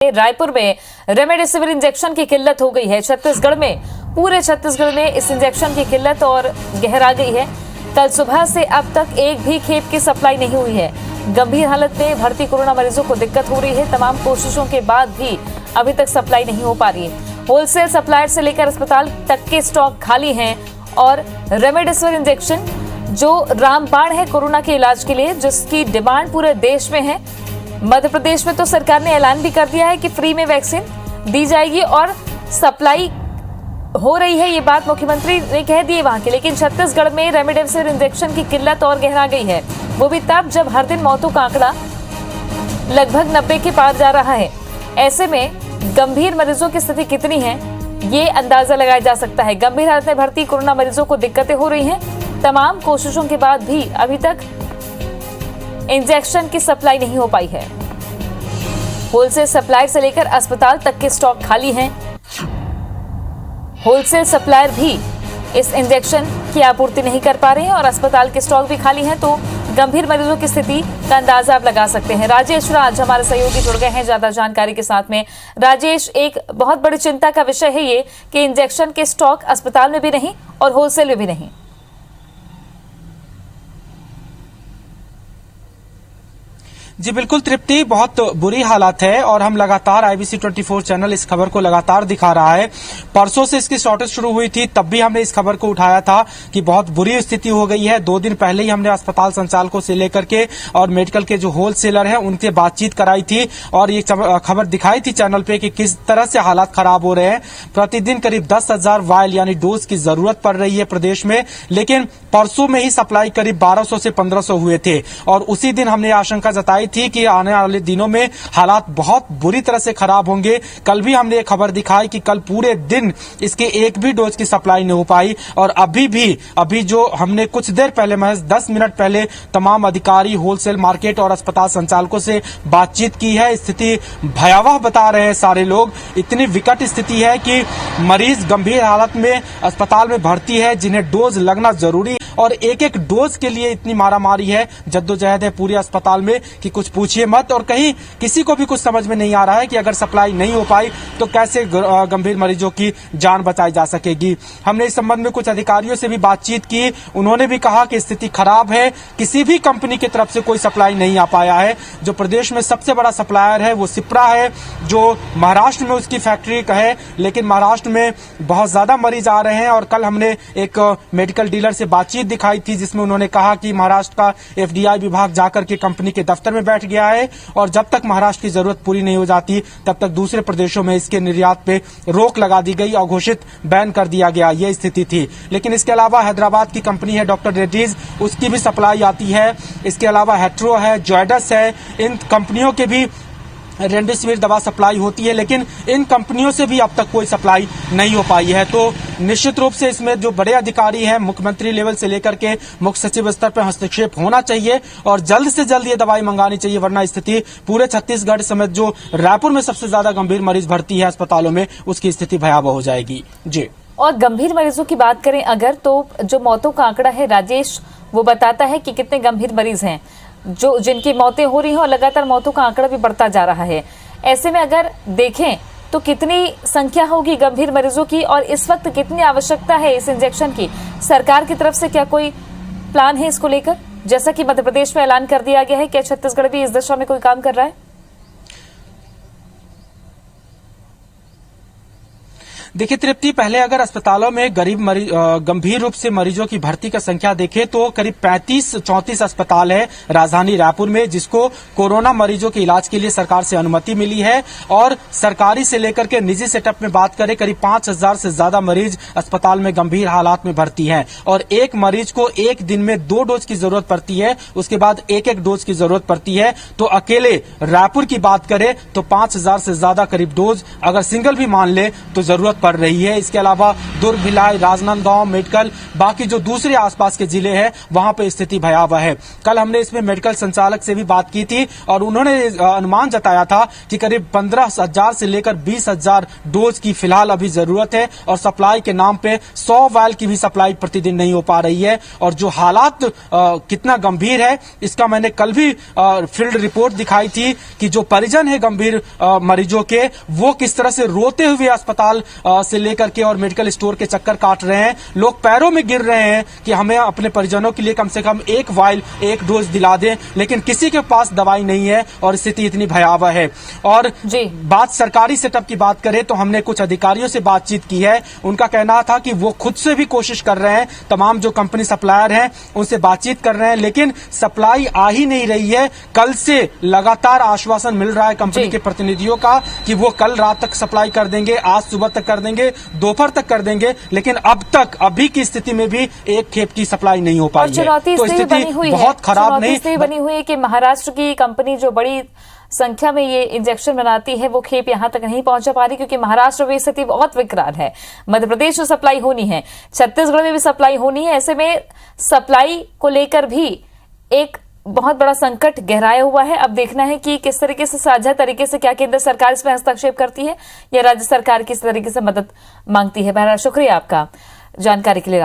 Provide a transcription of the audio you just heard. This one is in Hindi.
रायपुर में रेमडेसिविर इंजेक्शन की किल्लत हो गई है। छत्तीसगढ़ में, पूरे छत्तीसगढ़ में इस इंजेक्शन की किल्लत और गहरा गई है। कल सुबह से अब तक एक भी खेप की सप्लाई नहीं हुई है। गंभीर हालत में भर्ती कोरोना मरीजों को दिक्कत हो रही है। तमाम कोशिशों के बाद भी अभी तक सप्लाई नहीं हो पा रही है। होलसेल सप्लायर से लेकर अस्पताल तक के स्टॉक खाली हैं और रेमडेसिविर इंजेक्शन जो रामबाण है कोरोना के इलाज के लिए, जिसकी डिमांड पूरे देश में है। मध्य प्रदेश में तो सरकार ने ऐलान भी कर दिया है कि फ्री में वैक्सीन दी जाएगी और सप्लाई हो रही है। ये बात मुख्यमंत्री ने कह दी है वहां की। लेकिन छत्तीसगढ़ में रेमडेसिविर इंजेक्शन की किल्लत और गहरा गई है, वो भी तब जब हर दिन मौतों का आंकड़ा लगभग 90 के पार जा रहा है। ऐसे में गंभीर मरीजों की स्थिति कितनी है, ये अंदाजा लगाया जा सकता है। गंभीर हालत में भर्ती कोरोना मरीजों को दिक्कतें हो रही हैं। तमाम कोशिशों के बाद भी अभी तक इंजेक्शन की सप्लाई नहीं हो पाई है। होलसेल सप्लायर से लेकर अस्पताल तक के स्टॉक खाली हैं। होलसेल सप्लायर भी इस इंजेक्शन की आपूर्ति नहीं कर पा रहे हैं और अस्पताल के स्टॉक भी खाली हैं। तो गंभीर मरीजों की स्थिति का अंदाजा आप लगा सकते हैं। राजेश राज हमारे सहयोगी जुड़ गए हैं ज्यादा जानकारी के साथ में। राजेश, एक बहुत बड़ी चिंता का विषय है ये कि इंजेक्शन के स्टॉक अस्पताल में भी नहीं और होलसेल में भी नहीं। जी बिल्कुल तृप्ति, बहुत बुरी हालत है और हम लगातार IBC 24 चैनल इस खबर को लगातार दिखा रहा है। परसों से इसकी शॉर्टेज शुरू हुई थी, तब भी हमने इस खबर को उठाया था कि बहुत बुरी स्थिति हो गई है। 2 दिन पहले ही हमने अस्पताल संचालकों से लेकर के और मेडिकल के जो होलसेलर हैं उनसे बातचीत कराई थी और ये खबर दिखाई थी चैनल पे कि किस तरह से हालात खराब हो रहे हैं। प्रतिदिन करीब 10,000 वायल यानी डोज की जरूरत पड़ रही है प्रदेश में, लेकिन परसों में ही सप्लाई करीब 1200 से 1500 हुए थे और उसी दिन हमने आशंका जताई थी कि आने वाले दिनों में हालात बहुत बुरी तरह से खराब होंगे। कल भी हमने ये खबर दिखाई कि कल पूरे दिन इसके एक भी डोज की सप्लाई नहीं हो पाई और अभी जो हमने कुछ देर पहले, महज 10 मिनट पहले तमाम अधिकारी, होलसेल मार्केट और अस्पताल संचालकों से बातचीत की है। स्थिति भयावह बता रहे हैं सारे लोग। इतनी विकट स्थिति है कि मरीज गंभीर हालत में अस्पताल में भर्ती है, जिन्हें डोज लगना जरूरी और एक एक डोज के लिए इतनी मारामारी है, जद्दोजहद है पूरे अस्पताल में कि कुछ पूछिए मत। और कहीं किसी को भी कुछ समझ में नहीं आ रहा है कि अगर सप्लाई नहीं हो पाई तो कैसे गंभीर मरीजों की जान बचाई जा सकेगी। हमने इस संबंध में कुछ अधिकारियों से भी बातचीत की, उन्होंने भी कहा कि स्थिति खराब है। किसी भी कंपनी की तरफ से कोई सप्लाई नहीं आ पाया है। जो प्रदेश में सबसे बड़ा सप्लायर है वो सिप्रा है, जो महाराष्ट्र में उसकी फैक्ट्री है, लेकिन महाराष्ट्र में बहुत ज्यादा मरीज आ रहे हैं। और कल हमने एक मेडिकल डीलर से बातचीत दिखाई थी जिसमें उन्होंने कहा कि महाराष्ट्र का FDI विभाग जाकर के कंपनी के दफ्तर में बैठ गया है और जब तक महाराष्ट्र की जरूरत पूरी नहीं हो जाती तब तक दूसरे प्रदेशों में इसके निर्यात पे रोक लगा दी गई और घोषित बैन कर दिया गया। ये स्थिति थी। लेकिन इसके अलावा हैदराबाद की कंपनी है डॉक्टर रेड्डीज, उसकी भी सप्लाई आती है। इसके अलावा हेट्रो है, जॉयडस है, इन कंपनियों के भी रेमडेसिविर दवा सप्लाई होती है, लेकिन इन कंपनियों से भी अब तक कोई सप्लाई नहीं हो पाई है। तो निश्चित रूप से इसमें जो बड़े अधिकारी हैं, मुख्यमंत्री लेवल से लेकर के मुख्य सचिव स्तर पर हस्तक्षेप होना चाहिए और जल्द से जल्द ये दवाई मंगानी चाहिए, वरना स्थिति पूरे छत्तीसगढ़ समेत जो रायपुर में सबसे ज्यादा गंभीर मरीज भर्ती है अस्पतालों में, उसकी स्थिति भयावह हो जाएगी। जी, और गंभीर मरीजों की बात करें अगर, तो जो मौतों का आंकड़ा है राजेश, वो बताता है कि कितने गंभीर मरीज हैं जो जिनकी मौतें हो रही हैं और लगातार मौतों का आंकड़ा भी बढ़ता जा रहा है। ऐसे में अगर देखें तो कितनी संख्या होगी गंभीर मरीजों की और इस वक्त कितनी आवश्यकता है इस इंजेक्शन की? सरकार की तरफ से क्या कोई प्लान है इसको लेकर? जैसा कि मध्य प्रदेश में ऐलान कर दिया गया है, क्या छत्तीसगढ़ भी इस दिशा में कोई काम कर रहा है? देखिए तृप्ति, पहले अगर अस्पतालों में गंभीर रूप से मरीजों की भर्ती का संख्या देखें तो करीब 35-34 अस्पताल है राजधानी रायपुर में, जिसको कोरोना मरीजों के इलाज के लिए सरकार से अनुमति मिली है। और सरकारी से लेकर के निजी सेटअप में बात करें, करीब 5000 से ज्यादा मरीज अस्पताल में गंभीर हालात में भर्ती हैं और एक मरीज को एक दिन में 2 डोज की जरूरत पड़ती है, उसके बाद एक डोज की जरूरत पड़ती है। तो अकेले रायपुर की बात करें तो 5000 से ज्यादा करीब डोज अगर सिंगल भी मान ले तो जरूरत पड़ रही है। इसके अलावा दुर्ग, भिलाई, राजनांदगांव, मेडकल, बाकी जो दूसरे आसपास के जिले हैं वहां पे स्थिति भयावह है। कल हमने इसमें मेडिकल संचालक से भी बात की थी और उन्होंने अनुमान जताया था कि करीब 15,000 से लेकर 20,000 डोज की फिलहाल अभी जरूरत है और सप्लाई के नाम पे 100 वायल की भी सप्लाई प्रतिदिन नहीं हो पा रही है। और जो हालात कितना गंभीर है इसका मैंने कल भी फील्ड रिपोर्ट दिखाई थी कि जो परिजन है गंभीर मरीजों के, वो किस तरह से रोते हुए अस्पताल से लेकर के और मेडिकल स्टोर के चक्कर काट रहे हैं। लोग पैरों में गिर रहे हैं कि हमें अपने परिजनों के लिए कम से कम एक वायल, एक डोज दिला दें, लेकिन किसी के पास दवाई नहीं है और स्थिति इतनी भयावह है। और बात सरकारी सेटअप की बात करें तो हमने कुछ अधिकारियों से बातचीत की है। उनका कहना था कि वो खुद से भी कोशिश कर रहे हैं, तमाम जो कंपनी सप्लायर हैं उनसे बातचीत कर रहे हैं, लेकिन सप्लाई आ ही नहीं रही है। कल से लगातार आश्वासन मिल रहा है कंपनी के प्रतिनिधियों का कि वो कल रात तक सप्लाई कर देंगे, आज सुबह तक कर देंगे, दोपहर तक कर देंगे, लेकिन अब तक अभी की स्थिति में भी एक खेप की सप्लाई नहीं हो पाई है। तो स्थिति बहुत खराब नहीं बनी हुई है कि महाराष्ट्र की कंपनी जो बड़ी संख्या में ये इंजेक्शन बनाती है वो खेप यहां तक नहीं पहुंचा पा रही, क्योंकि महाराष्ट्र में स्थिति बहुत विकराल है। मध्य प्रदेश में सप्लाई होनी है, छत्तीसगढ़ में भी सप्लाई होनी है। ऐसे में सप्लाई को लेकर भी एक बहुत बड़ा संकट गहराया हुआ है। अब देखना है कि किस तरीके से साझा तरीके से क्या केंद्र सरकार इसमें हस्तक्षेप करती है या राज्य सरकार किस तरीके से मदद मांगती है। बहरहाल शुक्रिया आपका जानकारी के लिए।